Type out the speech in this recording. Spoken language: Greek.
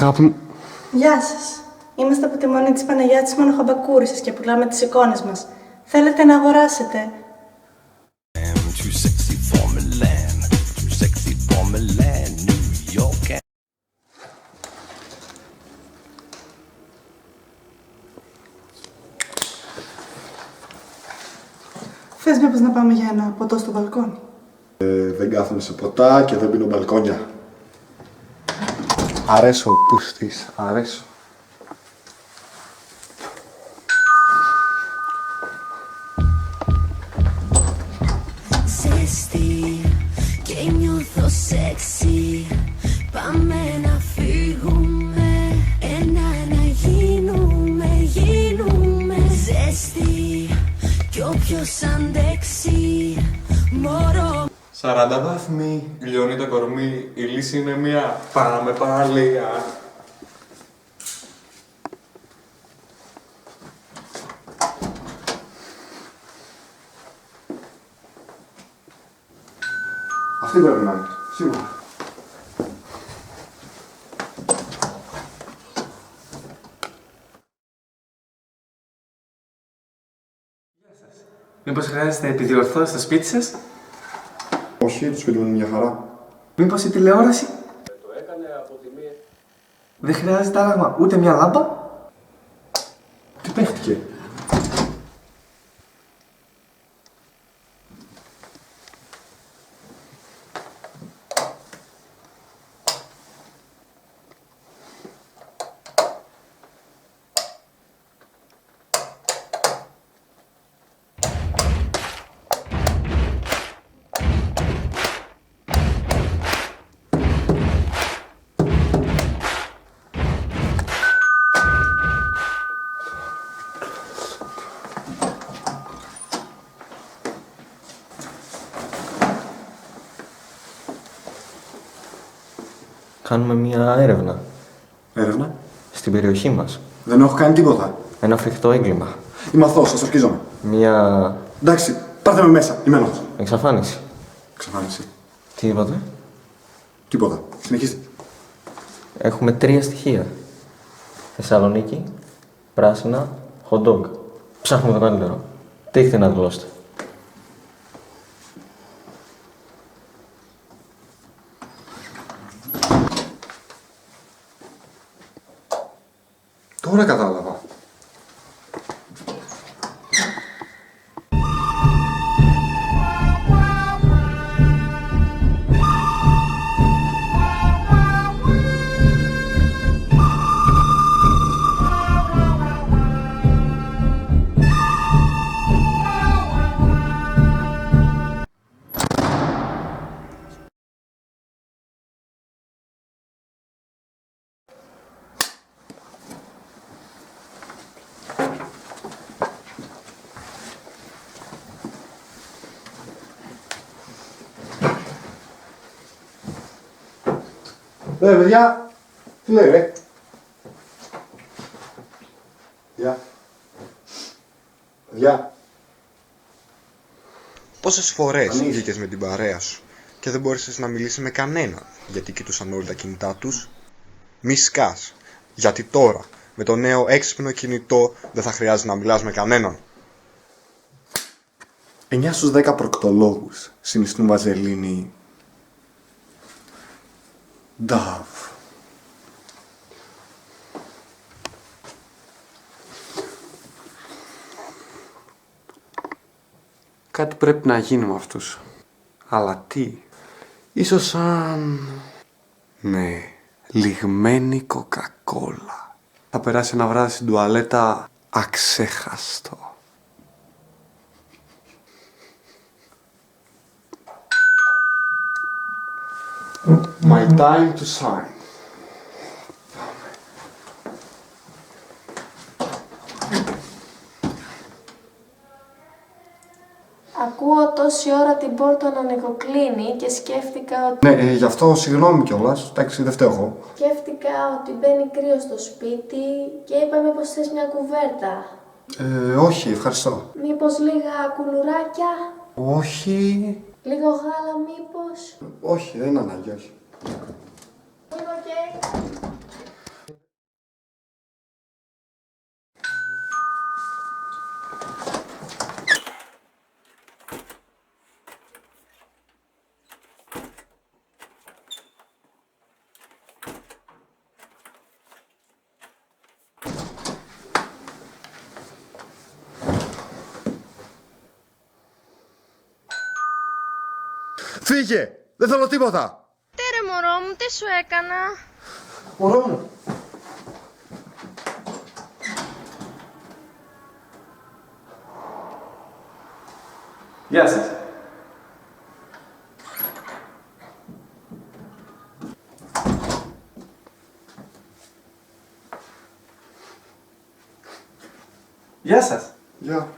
Αγάπη μου. Γεια σας. Είμαστε από τη Μονή της Παναγιώτης Μονοχαμπακούρισσας και πουλάμε τις εικόνες μας. Θέλετε να αγοράσετε? Θες μήπως να πάμε για ένα ποτό στο μπαλκόνι? Δεν κάθομαι σε ποτά και δεν πίνω μπαλκόνια. Αρέσω, πούστης, αρέσω. Ζέστη και νιώθω σεξι. Πάμε να φύγουμε, να γίνουμε ζέστη κι όποιος αντέξει μωρό. 40 βαθμοί, λιώνει το κορμί, η λύση είναι μία, πάμε παραλία. Αυτή πρέπει να είναι, σίγουρα. Μήπως χρειάζεται επιδιορθώσεις στο σπίτι σας? Όχι, το σπίτι μου είναι μια χαρά. Μήπως η τηλεόραση? Δεν χρειάζεται άλλαγμα ούτε μια λάμπα? Τι παίχτηκε? Κάνουμε μία έρευνα Έρευνα. στην περιοχή μας. Δεν έχω κάνει τίποτα. Ένα φρικτό έγκλημα. Είμαι αθώος, σας ορκίζομαι. Μία Εντάξει, πάρτε με μέσα, είμαι ένοχος. εξαφάνιση. Εξαφάνιση. Τι είπατε? Τίποτα. Συνεχίστε. Έχουμε 3 στοιχεία. Θεσσαλονίκη, πράσινα, hot dog. Ψάχνουμε το καλύτερο. Τι έχετε να δηλώσετε? Τώρα κατάλαβα. Παιδιά, τι λέει ρε? Παιδιά. Πόσες φορές βγήκες με την παρέα σου και δεν μπόρεσες να μιλήσεις με κανέναν γιατί κοιτούσαν όλοι τα κινητά τους? Μη σκάς, γιατί τώρα με το νέο έξυπνο κινητό δεν θα χρειάζεται να μιλάς με κανέναν. 9 στους 10 προκτολόγους συνιστούν βαζελίνη Νταβ. Κάτι πρέπει να γίνει με αυτούς. Αλλά τι? Ίσως σαν... ναι, λιγμένη κοκακόλα. Θα περάσει ένα βράδυ στην τουαλέτα αξέχαστο. My time to shine. Ακούω τόση ώρα την πόρτα να νοικοκλίνει και σκέφτηκα ότι... Ναι, γι' αυτό συγγνώμη κιόλας. Εντάξει, δεν φταίω εγώ. Σκέφτηκα ότι μπαίνει κρύο στο σπίτι και είπαμε πως θες μια κουβέρτα. Όχι, ευχαριστώ. Μήπως λίγα κουλουράκια? Όχι. Λίγο γάλα μήπως? Όχι, δεν είναι ανάγκη, όχι. Λίγο κέικ? Φύγε! Δεν θέλω τίποτα! Τέρε μωρό μου, τι σου έκανα? Μωρό μου! Γεια σας. Γεια σας. Γεια.